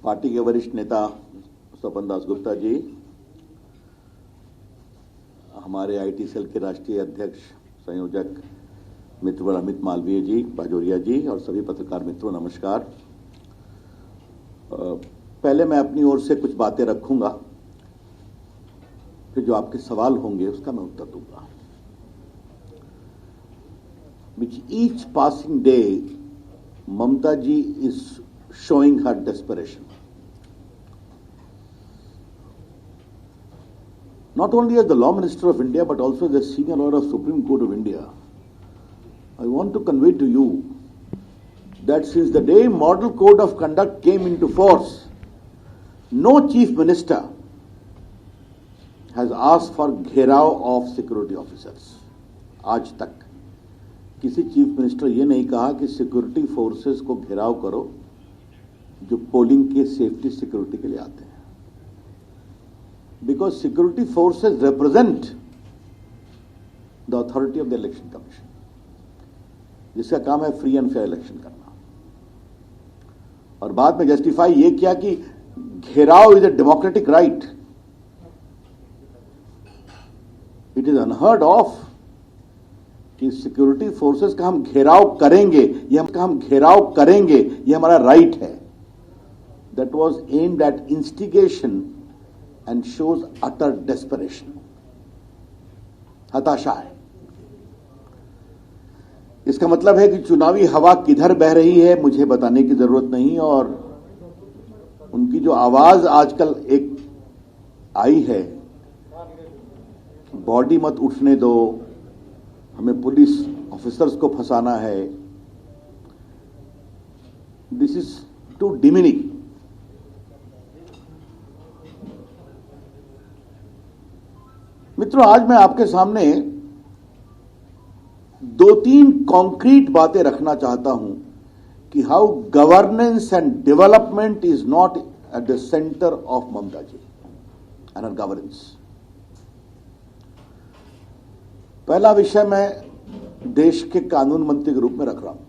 Party के वरिष्ठ नेता स्वपन दास गुप्ता जी, हमारे आईटी सेल के राष्ट्रीय अध्यक्ष संयोजक मित्रवर अमित मालवीय जी, बाजोरिया जी और सभी पत्रकार मित्रों, नमस्कार। पहले मैं अपनी ओर से कुछ बातें रखूंगा, फिर जो आपके सवाल होंगे उसका मैं उत्तर दूंगा। With each passing day, Mamta ji is showing her desperation. Not only as the Law Minister of India, but also as the Senior Lawyer of Supreme Court of India, I want to convey to you that since the day Model Code of Conduct came into force, no Chief Minister has asked for घेराव of security officers. आज तक किसी chief minister ये नहीं कहा कि security forces को घेराव करो जो पोलिंग के सेफ्टी सिक्योरिटी के लिए आते हैं, because security forces represent the authority of the election commission, जिसका काम है फ्री एंड फेयर इलेक्शन करना। और बाद में जस्टिफाई ये किया कि घेराव is a democratic right. It is unheard of कि सिक्योरिटी फोर्सेस का हम घेराव करेंगे, ये हमारा राइट है। That was aimed at instigation and shows utter desperation, हताशा है। इसका मतलब है कि चुनावी हवा किधर बह रही है मुझे बताने की जरूरत नहीं, और उनकी जो आवाज आजकल एक आई है, बॉडी मत उठने दो, हमें पुलिस ऑफिसर्स को फंसाना है, दिस इज टू डिमिनिंग। मित्रों, आज मैं आपके सामने दो तीन कॉन्क्रीट बातें रखना चाहता हूं कि how governance and development is not at the centre of Mamata ji and her governance. पहला विषय मैं देश के कानून मंत्री के रूप में रख रहा हूं।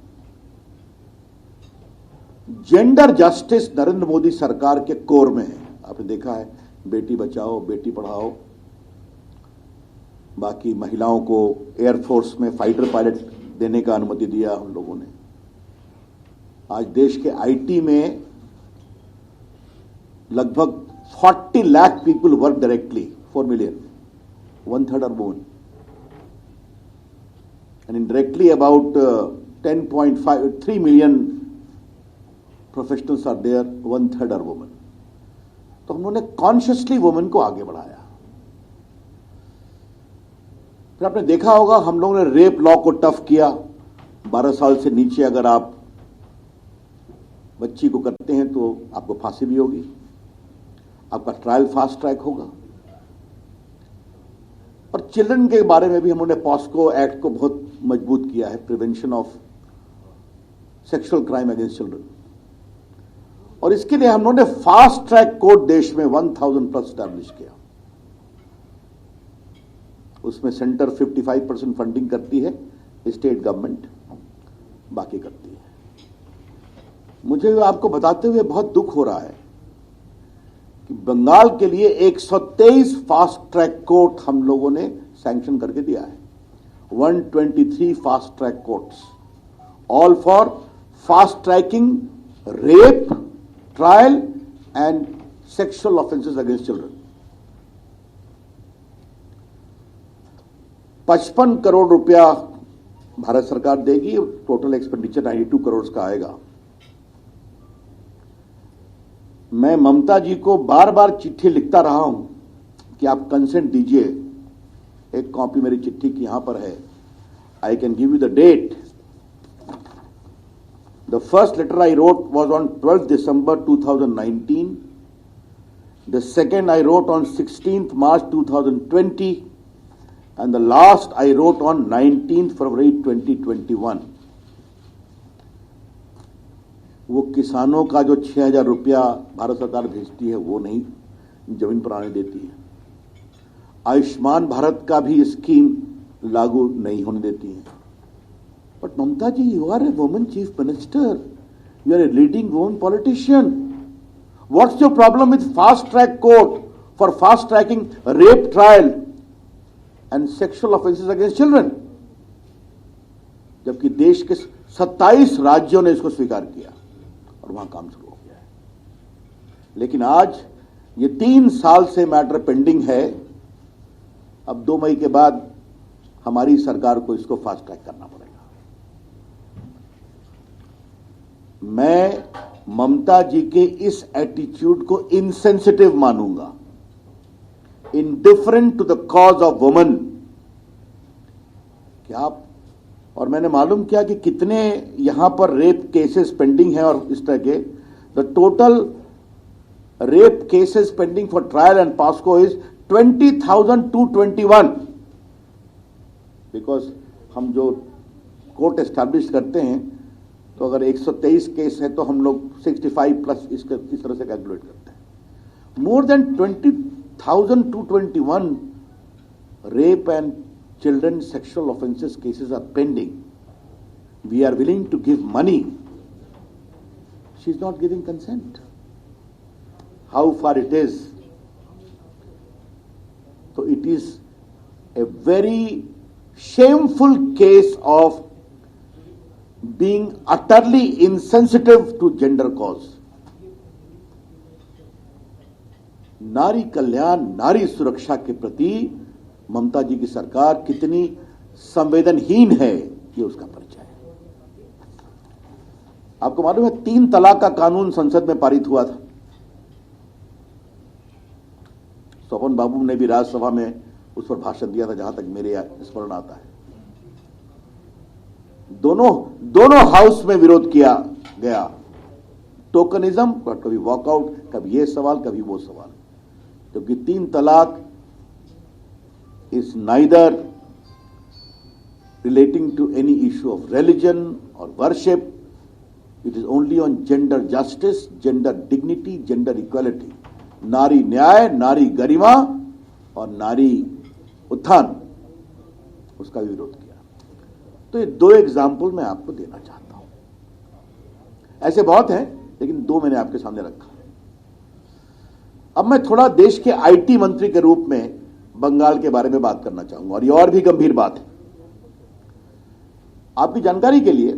जेंडर जस्टिस नरेंद्र मोदी सरकार के कोर में है। आपने देखा है, बेटी बचाओ बेटी पढ़ाओ, बाकी महिलाओं को एयरफोर्स में फाइटर पायलट देने का अनुमति दिया हम लोगों ने। आज देश के आईटी में लगभग 40 lakh people work directly, 4 million, 1/3 are women. And indirectly about 10.3 million professionals are there, 1/3 are women. तो हम लोगों ने कॉन्शियसली वुमेन को आगे बढ़ाया। फिर आपने देखा होगा हम लोगों ने रेप लॉ को टफ किया। 12 साल से नीचे अगर आप बच्ची को करते हैं तो आपको फांसी भी होगी, आपका ट्रायल फास्ट ट्रैक होगा। और चिल्ड्रन के बारे में भी हम लोगों ने पॉस्को एक्ट को बहुत मजबूत किया है, prevention of sexual crime against children. और इसके लिए हम लोगों ने फास्ट ट्रैक कोर्ट देश में 1000+ स्टैब्लिश किया। उसमें सेंटर 55% फंडिंग करती है, स्टेट गवर्नमेंट बाकी करती है। मुझे आपको बताते हुए बहुत दुख हो रहा है कि बंगाल के लिए 123 फास्ट ट्रैक कोर्ट हम लोगों ने सैंक्शन करके दिया है। 123 fast track courts, all for fast tracking rape trial and sexual offences against children. 55 crore रुपया भारत सरकार देगी, टोटल एक्सपेंडिचर 92 करोड़ का आएगा। मैं ममता जी को बार बार चिट्ठी लिखता रहा हूं कि आप कंसेंट दीजिए। एक कॉपी मेरी चिट्ठी की यहां पर है, I can give you the date. The first letter I wrote was on 12 December 2019, the second I wrote on 16 March 2020, and the last I wrote on 19 February 2021। वो किसानों का जो 6,000 रुपया भारत सरकार भेजती है वो नहीं जमीन पर आने देती है। आयुष्मान भारत का भी स्कीम लागू नहीं होने देती है। But Mamata ji, you are a women chief minister, you are a leading women politician, What's your problem with fast track court for fast tracking rape trial and sexual offenses against children? जबकि देश के 27 राज्यों ने इसको स्वीकार किया और वहां काम शुरू हो गया है। लेकिन आज ये 3 साल से मैटर पेंडिंग है। अब 2 मई के बाद हमारी सरकार को इसको फास्ट ट्रैक करना पड़ेगा। मैं ममता जी के इस एटीट्यूड को इनसेंसिटिव मानूंगा, indifferent to the cause of woman. क्या और मैंने मालूम किया कि कितने यहां पर रेप केसेस पेंडिंग हैं और इस तरह के the total rape cases pending for trial and POCSO is 20,221। Because हम जो कोर्ट एस्टैब्लिश करते हैं तो अगर 123 केस है तो हम लोग 65 प्लस इस तरह से कैलकुलेट करते हैं। More than 20,221 rape and children sexual offenses cases are pending. We are willing to give money. She is not giving consent. How far it is? So it is a very shameful case of being utterly insensitive to gender cause. नारी कल्याण, नारी सुरक्षा के प्रति ममता जी की सरकार कितनी संवेदनहीन है, ये उसका परिचय है। आपको मालूम है 3 तलाक का कानून संसद में पारित हुआ था। स्वपन बाबू ने भी राज्यसभा में उस पर भाषण दिया था, जहां तक मेरे स्मरण आता है। दोनों हाउस में विरोध किया गया। टोकनिज्म, कभी वॉकआउट, कभी ये सवाल, कभी वो सवाल। क्योंकि 3 तलाक is neither relating to any issue of religion or worship. It is only on gender justice, gender dignity, gender equality. नारी न्याय, नारी गरिमा और नारी उत्थान, उसका विरोध किया। तो ये 2 एग्जाम्पल मैं आपको देना चाहता हूं। ऐसे बहुत हैं, लेकिन 2 मैंने आपके सामने रखा। अब मैं थोड़ा देश के आईटी मंत्री के रूप में बंगाल के बारे में बात करना चाहूंगा, और ये और भी गंभीर बात है। आपकी जानकारी के लिए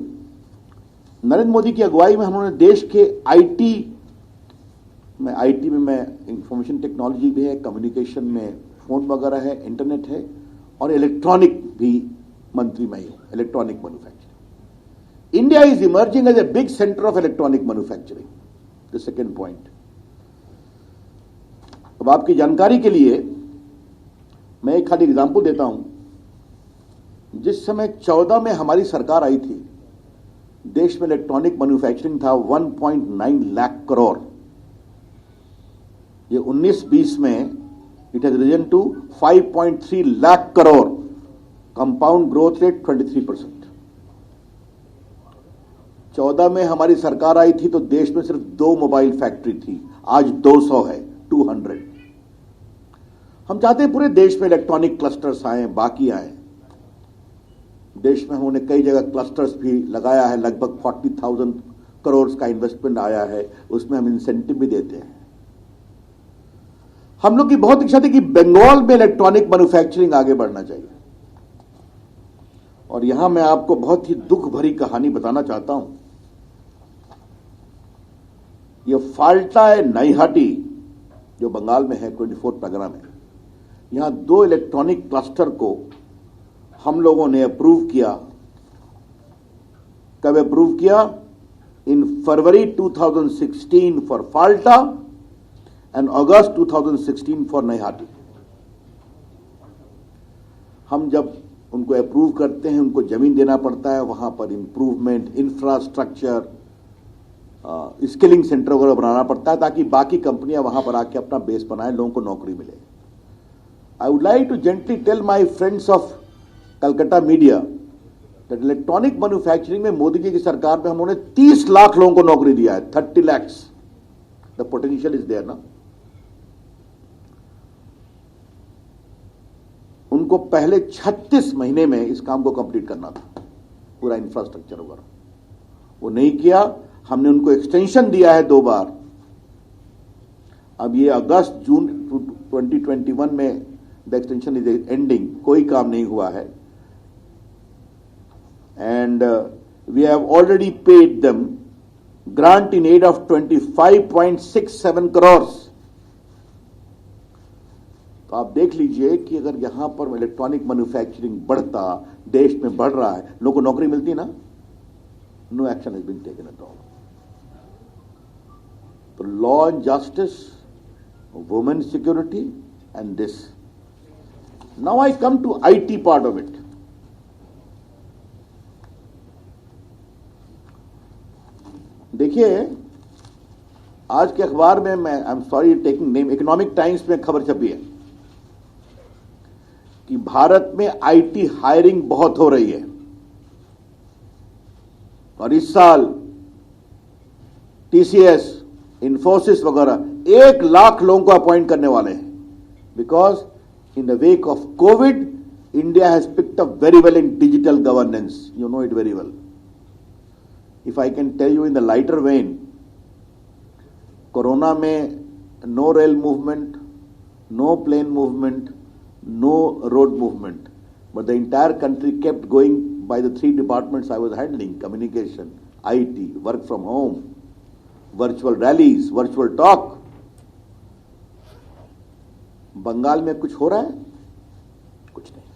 नरेंद्र मोदी की अगुवाई में हमने देश के आईटी में मैं इंफॉर्मेशन टेक्नोलॉजी भी है, कम्युनिकेशन में फोन वगैरह है, इंटरनेट है, और इलेक्ट्रॉनिक भी मंत्री मैं ही हूं, electronic manufacturing. India is emerging as a big centre of electronic manufacturing. The second point, अब आपकी जानकारी के लिए मैं एक खाली एग्जाम्पल देता हूं। जिस समय 14 में हमारी सरकार आई थी, देश में इलेक्ट्रॉनिक मैन्युफैक्चरिंग था 1.9 लाख करोड़। ये 19-20 में it has risen to 5.3 lakh crore, compound growth rate 23%। 14 में हमारी सरकार आई थी तो देश में सिर्फ 2 मोबाइल फैक्ट्री थी, आज 200 है, 200। हम चाहते हैं पूरे देश में इलेक्ट्रॉनिक क्लस्टर्स आए, बाकी आए। देश में हमने कई जगह क्लस्टर्स भी लगाया है, लगभग 40,000 करोड़ का इन्वेस्टमेंट आया है, उसमें हम इंसेंटिव भी देते हैं। हम लोग की बहुत इच्छा थी कि बंगाल में इलेक्ट्रॉनिक मैन्युफैक्चरिंग आगे बढ़ना चाहिए। और यहां मैं आपको बहुत ही दुख भरी कहानी बताना चाहता हूं। यह फाल्टा है नईहाटी, जो बंगाल में है, 24 परगना में। यहां 2 इलेक्ट्रॉनिक क्लस्टर को हम लोगों ने अप्रूव किया। कब अप्रूव किया? In February 2016 for Falta and August 2016 for Naihati. हम जब उनको अप्रूव करते हैं, उनको जमीन देना पड़ता है, वहां पर इंप्रूवमेंट, इंफ्रास्ट्रक्चर, स्किलिंग सेंटर वगैरह बनाना पड़ता है, ताकि बाकी कंपनियां वहां पर आके अपना बेस बनाए, लोगों को नौकरी मिले। I would like to gently tell my friends of Calcutta media that electronic manufacturing में मोदी जी की सरकार में हमने 30 लाख लोगों को नौकरी दिया है, 30 lakhs. The potential is there ना। उनको पहले 36 महीने में इस काम को कंप्लीट करना था, पूरा इंफ्रास्ट्रक्चर वगैरह। वो नहीं किया। हमने उनको एक्सटेंशन दिया है 2 बार, अब ये अगस्त जून 2021 में द एक्सटेंशन इज एंडिंग, कोई काम नहीं हुआ है, and we have already paid them grant in aid of 25.67 crore. तो आप देख लीजिए कि अगर यहां पर इलेक्ट्रॉनिक मैन्युफैक्चरिंग बढ़ता, देश में बढ़ रहा है, लोगों को नौकरी मिलती ना, no action has been taken at all. तो law and justice, women security and this. Now I come to IT part of it. देखिए, आज के अखबार में, मैं I am sorry taking name, Economic Times में खबर छपी है कि भारत में आईटी हायरिंग बहुत हो रही है और इस साल टीसीएस, इन्फोसिस वगैरह 1 लाख लोगों को अपॉइंट करने वाले हैं, because in the wake of Covid India has picked up very well in digital governance, you know it very well. If I can tell you in the lighter vein, corona में no rail movement, no plane movement, no road movement, but the entire country kept going by the 3 departments I was handling: communication, IT, work from home, virtual rallies, virtual talk. Bengal में कुछ हो रहा है? कुछ नहीं।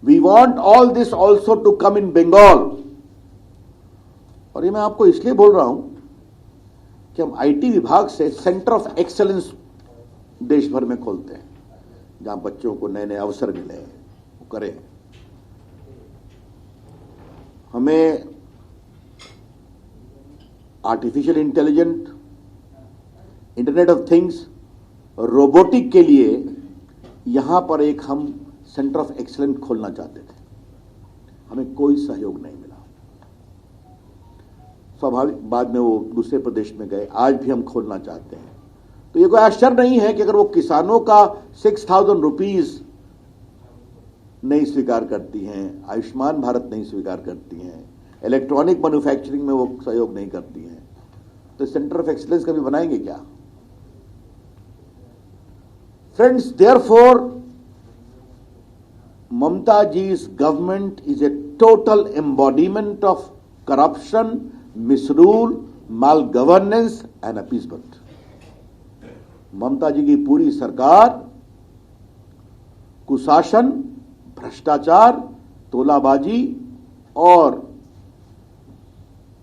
We want all this also to come in Bengal. और ये मैं आपको इसलिए बोल रहा हूं कि हम आईटी विभाग से सेंटर ऑफ एक्सेलेंस देश भर में खोलते हैं, जहां बच्चों को नए नए अवसर मिले, वो करें। हमें artificial intelligent, internet of things, robotic के लिए यहां पर एक हम सेंटर ऑफ एक्सीलेंस खोलना चाहते थे, हमें कोई सहयोग नहीं मिला। स्वाभाविक बाद में वो दूसरे प्रदेश में गए, आज भी हम खोलना चाहते हैं। तो ये कोई आश्चर्य नहीं है कि अगर वो किसानों का 6,000 रुपीज नहीं स्वीकार करती हैं, आयुष्मान भारत नहीं स्वीकार करती हैं, इलेक्ट्रॉनिक मैन्युफैक्चरिंग में वो सहयोग नहीं करती हैं, तो सेंटर ऑफ एक्सीलेंस कभी बनाएंगे क्या? फ्रेंड्स, देयरफॉर ममता जी's government is a total embodiment of corruption, misrule, mal governance and appeasement. Mamata ji की पूरी सरकार कुशासन, भ्रष्टाचार, तोलाबाजी और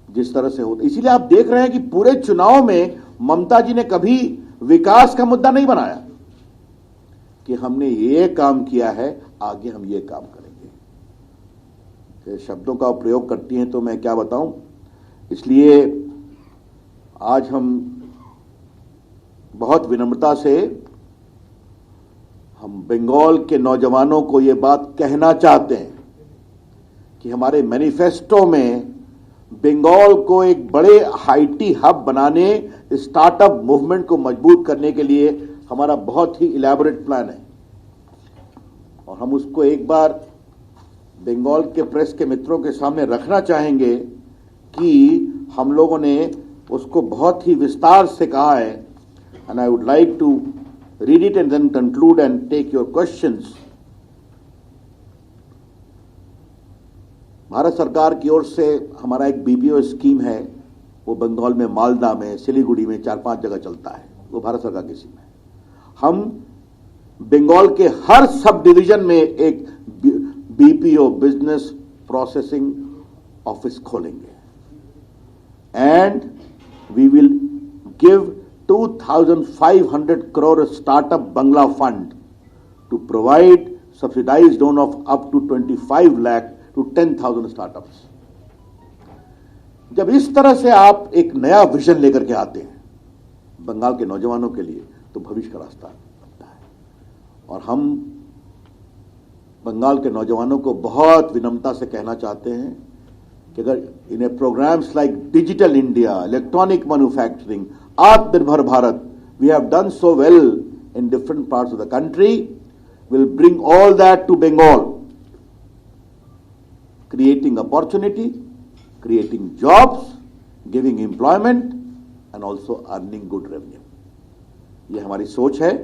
जिस तरह से होता, इसीलिए आप देख रहे हैं कि पूरे चुनाव में ममता जी ने कभी विकास का मुद्दा नहीं बनाया कि हमने ये काम किया है, आगे हम ये काम करेंगे। शब्दों का प्रयोग करती हैं तो मैं क्या बताऊं। इसलिए आज हम बहुत विनम्रता से हम बंगाल के नौजवानों को ये बात कहना चाहते हैं कि हमारे मैनिफेस्टो में बंगाल को एक बड़े आईटी हब बनाने, स्टार्टअप मूवमेंट को मजबूत करने के लिए हमारा बहुत ही इलैबोरेट प्लान है और हम उसको एक बार बंगाल के प्रेस के मित्रों के सामने रखना चाहेंगे कि हम लोगों ने उसको बहुत ही विस्तार से कहा है। And I would like to read it and then conclude and take your questions. Bharat सरकार की ओर से हमारा एक बीपीओ स्कीम है, वो बंगाल में मालदा में, सिलीगुड़ी में 4-5 जगह चलता है, वो भारत सरकार की स्कीम है। हम बंगाल के हर सब डिवीजन में एक बीपीओ, बिजनेस प्रोसेसिंग ऑफिस खोलेंगे and we will give 2,500 crore startup Bangla fund to provide subsidized loan of up to 25 lakh to 10,000 startups. जब इस तरह से आप एक नया विजन लेकर के आते हैं बंगाल के नौजवानों के लिए, तो भविष्य का रास्ता बनता है। और हम बंगाल के नौजवानों को बहुत विनम्रता से कहना चाहते हैं कि अगर इन्हें programs like digital India, electronic manufacturing, Atmanirbhar Bharat, we have done so well in different parts of the country, will bring all that to Bengal, creating opportunity, creating jobs, giving employment and also earning good revenue. ये हमारी सोच है,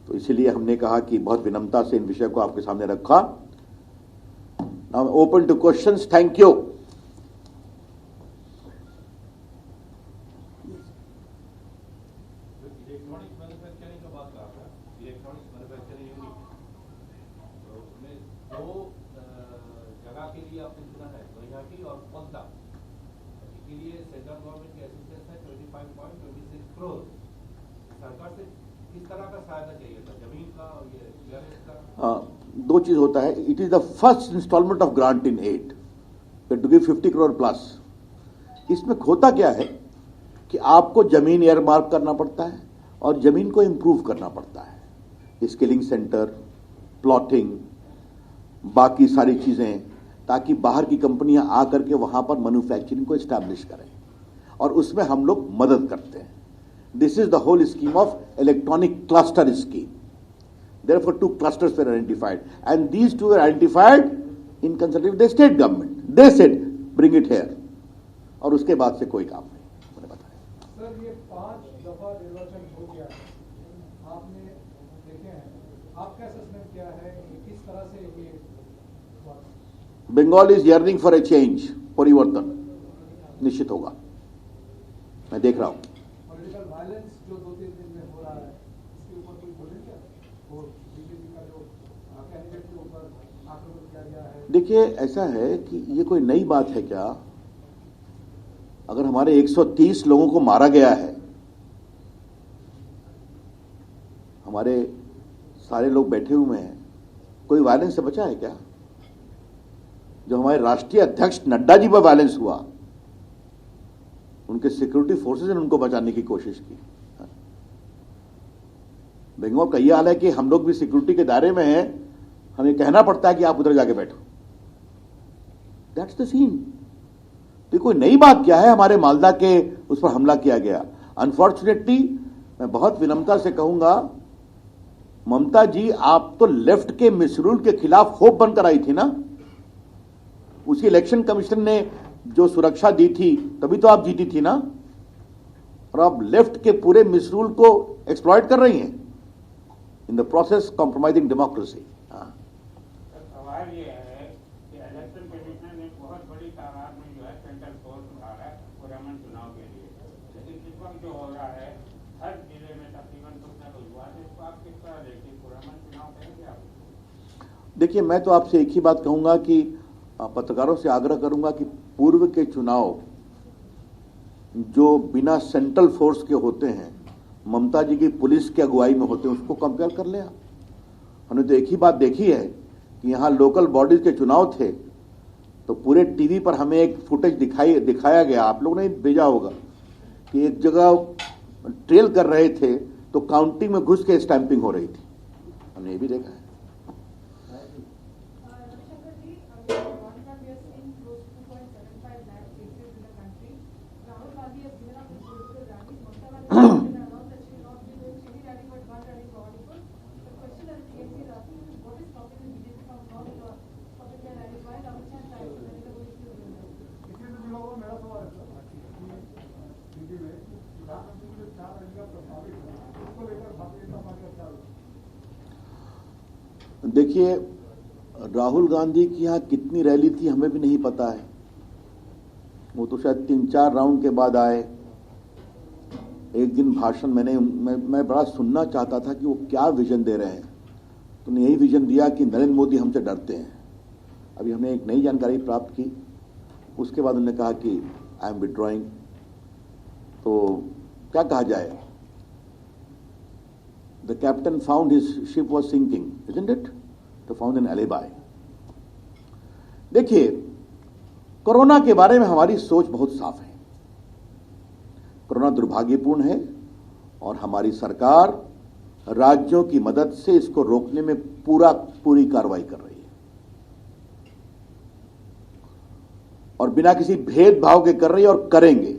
तो इसीलिए हमने कहा कि बहुत विनम्रता से इन विषय को आपके सामने रखा। Now open two questions. Thank you. Electronics manufacturing का बात कर रहा था, इलेक्ट्रॉनिक्स मैन्युफैक्चरिंग यूनिट, तो उसमें दो जगह के लिए आपने चुना है, गुवाहाटी और कोलकाता। इसके लिए सेंट्रल गवर्नमेंट की असिस्टेंस है 25.26 करोड़। सरकार से किस तरह का सहायता चाहिए था, जमीन का और ये GRS का? दो चीज होता है। It is the first instalment of grant in aid to give 50 crore plus. इसमें होता क्या है कि आपको जमीन एयरमार्क करना पड़ता है और जमीन को इंप्रूव करना पड़ता है, स्किलिंग सेंटर, प्लॉटिंग, बाकी सारी चीजें, ताकि बाहर की कंपनियां आकर के वहां पर मैन्युफैक्चरिंग को एस्टैब्लिश करें, और उसमें हम लोग मदद करते हैं। This is the whole scheme of electronic cluster scheme. Therefore, 2 clusters were identified, and these 2 were identified in consultation with the state government. They said, bring it here. और उसके बाद से कोई काम नहीं, मैंने बताया। सर, ये 5 दफा निर्वाचन हो गया है, आपने देखे हैं, आपका असेसमेंट क्या है कि किस तरह से ये हुआ? Bengal is yearning for a change, परिवर्तन निश्चित होगा, मैं देख रहा हूं। पॉलिटिकल वायलेंस जो 2-3 दिन में हो रहा है, इसके ऊपर कोई बोलेंगे वो बीजेपी का जो कैंडिडेट के ऊपर आक्रमण किया गया है? देखिए, ऐसा है कि ये कोई नई बात है क्या? अगर हमारे 130 लोगों को मारा गया है, हमारे सारे लोग बैठे हुए हैं, कोई वायलेंस से बचा है क्या? जो हमारे राष्ट्रीय अध्यक्ष नड्डा जी पर वायलेंस हुआ, उनके सिक्योरिटी फोर्सेज ने उनको बचाने की कोशिश की। बंगाल का यह हाल है कि हम लोग भी सिक्योरिटी के दायरे में हैं, हमें कहना पड़ता है कि आप उधर जाके बैठो। That's the scene. तो कोई नई बात क्या है? हमारे मालदा के उस पर हमला किया गया। अनफॉर्चुनेटली मैं बहुत विनम्रता से कहूंगा, ममता जी आप तो लेफ्ट के मिसरूल के खिलाफ होप बनकर आई थी ना। उसी इलेक्शन कमीशन ने जो सुरक्षा दी थी, तभी तो आप जीती थी ना। और आप लेफ्ट के पूरे मिसरूल को एक्सप्लॉइट कर रही हैं, in the process compromising democracy. सवाल ये है कि इलेक्शन कमीशन ने बहुत बड़ी तादाद में जो है सेंट्रल फोर्स उठा रहा है पुरअमन चुनाव के लिए, लेकिन इस वक्त जो हो रहा है हर जिले में तकरीबन कुछ न कुछ हुआ, इसको आप किस तरह देखिए? पुरअमन चुनाव कहेंगे आप? देखिए, मैं तो आपसे एक ही बात कहूंगा कि पत्रकारों से आग्रह करूंगा कि पूर्व के चुनाव जो बिना सेंट्रल फोर्स के होते हैं, ममता जी की पुलिस की अगुवाई में होते हैं, उसको कंपेयर कर ले। हमने तो एक ही बात देखी है कि यहां लोकल बॉडीज के चुनाव थे, तो पूरे टीवी पर हमें एक फुटेज दिखाया गया, आप लोगों ने भेजा होगा, कि एक जगह ट्रेल कर रहे थे तो काउंटिंग में घुस के स्टैंपिंग हो रही थी। हमने ये भी देखा है। देखिए, राहुल गांधी की यहां कितनी रैली थी हमें भी नहीं पता है। वो तो शायद 3-4 राउंड के बाद आए। एक दिन भाषण मैं बड़ा सुनना चाहता था कि वो क्या विजन दे रहे हैं, तो उन्होंने यही विजन दिया कि नरेंद्र मोदी हमसे डरते हैं। अभी हमने एक नई जानकारी प्राप्त की, उसके बाद उन्होंने कहा कि आई एम विड्रॉइंग। तो क्या कहा जाए, the captain found his ship was sinking, isn't it, तो फाउंड एन एलिबाई। देखिए, कोरोना के बारे में हमारी सोच बहुत साफ है। कोरोना दुर्भाग्यपूर्ण है और हमारी सरकार राज्यों की मदद से इसको रोकने में पूरी कार्रवाई कर रही है, और बिना किसी भेदभाव के कर रही है और करेंगे।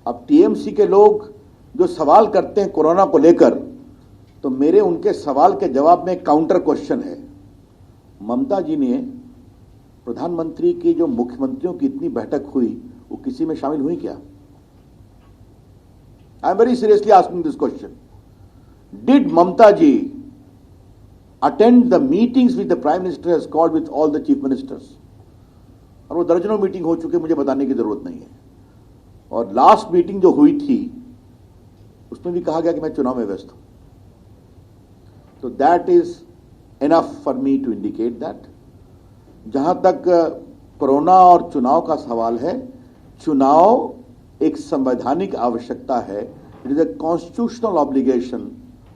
अब टीएमसी के लोग जो सवाल करते हैं कोरोना को लेकर, तो मेरे उनके सवाल के जवाब में काउंटर क्वेश्चन है। ममता जी ने प्रधानमंत्री की जो मुख्यमंत्रियों की इतनी बैठक हुई, वो किसी में शामिल हुई क्या? I am very seriously asking this question. Did Mamta ji attend the meetings which the Prime Minister has called with all the Chief Ministers? और वो दर्जनों मीटिंग हो चुके, मुझे बताने की जरूरत नहीं है. और लास्ट मीटिंग जो हुई थी उसमें भी कहा गया कि मैं चुनाव में व्यस्त हूं. तो that is enough for me to indicate that. जहां तक कोरोना और चुनाव का सवाल है, चुनाव एक संवैधानिक आवश्यकता है. It is a constitutional obligation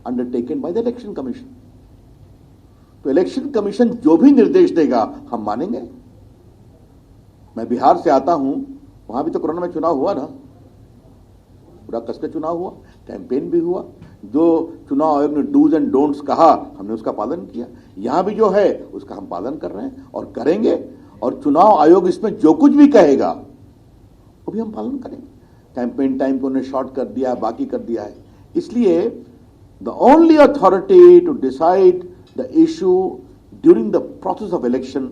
undertaken by the election commission. तो इलेक्शन कमीशन जो भी निर्देश देगा हम मानेंगे. मैं बिहार से आता हूं, वहां भी तो कोरोना में चुनाव हुआ ना, पूरा कस के चुनाव हुआ, कैंपेन भी हुआ. जो चुनाव आयोग ने डूज एंड डोंट्स कहा, हमने उसका पालन किया. यहां भी जो है उसका हम पालन कर रहे हैं और करेंगे. और चुनाव आयोग इसमें जो कुछ भी कहेगा वो भी हम पालन करेंगे. कैंपेन टाइम को उन्हें शॉर्ट कर दिया, बाकी कर दिया है. इसलिए the only authority to decide the issue during the process of election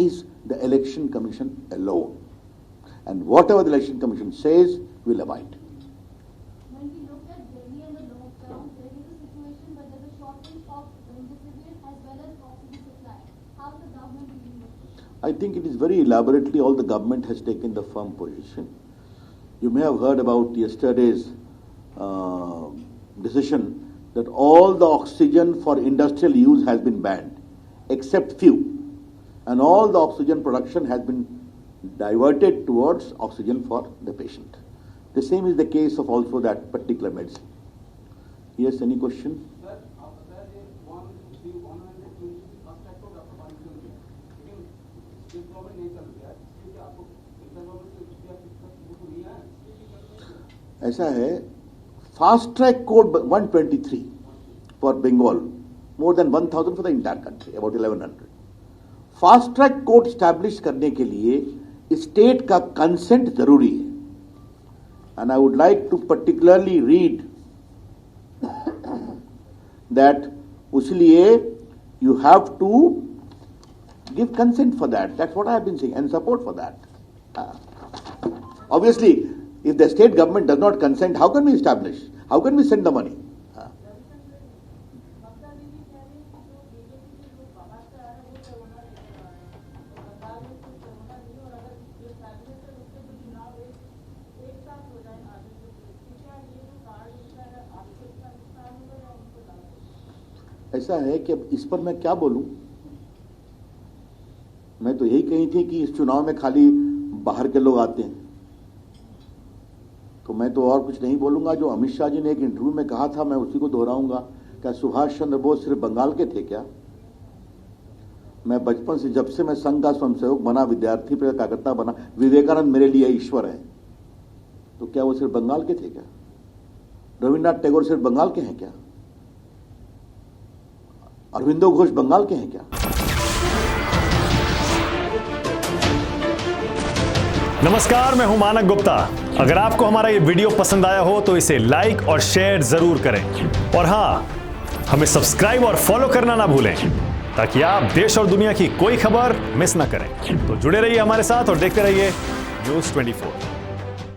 is the Election Commission alone. And whatever the Election Commission says, we'll abide. When we look at Delhi and the lockdown, there is a situation where there is a shortage of remdesivir as well as oxygen supply. How is the government dealing with it? I think it is very elaborately, all the government has taken the firm position. You may have heard about yesterday's decision that all the oxygen for industrial use has been banned, except few. And all the oxygen production has been diverted towards oxygen for the patient. The same is the case of also that particular medicine. Yes, any question? Sir, after that, one and two first act of Dr. Parkinson के, लेकिन state government नहीं चल रहा है, क्योंकि आपको central government से रुपया वो नहीं आया. ऐसा है, fast track code 123 for Bengal, more than 1,000 for the entire country, about 1,100. Fast track court establish करने के लिए स्टेट का कंसेंट जरूरी है. And I would like to particularly read that, उसलिए you have to give consent for that. That's what I have been saying and support for that. Obviously if the state government does not consent, how can we establish, how can we send the money? ऐसा है कि अब इस पर मैं क्या बोलूं. मैं तो यही कही थी कि इस चुनाव में खाली बाहर के लोग आते हैं, तो मैं तो और कुछ नहीं बोलूंगा. जो अमित शाह जी ने एक इंटरव्यू में कहा था, मैं उसी को दोहराऊंगा. क्या सुभाष चंद्र बोस सिर्फ बंगाल के थे क्या? मैं बचपन से, जब से मैं संघ का स्वयंसेवक बना, विद्यार्थी पर कार्यकर्ता बना, विवेकानंद मेरे लिए ईश्वर है. तो क्या वो सिर्फ बंगाल के थे क्या? रविन्द्रनाथ टैगोर सिर्फ बंगाल के हैं क्या? अरविंदो घोष बंगाल के हैं क्या? नमस्कार, मैं हूं मानक गुप्ता. अगर आपको हमारा ये वीडियो पसंद आया हो तो इसे लाइक और शेयर जरूर करें. और हां, हमें सब्सक्राइब और फॉलो करना ना भूलें, ताकि आप देश और दुनिया की कोई खबर मिस ना करें. तो जुड़े रहिए हमारे साथ और देखते रहिए News 24.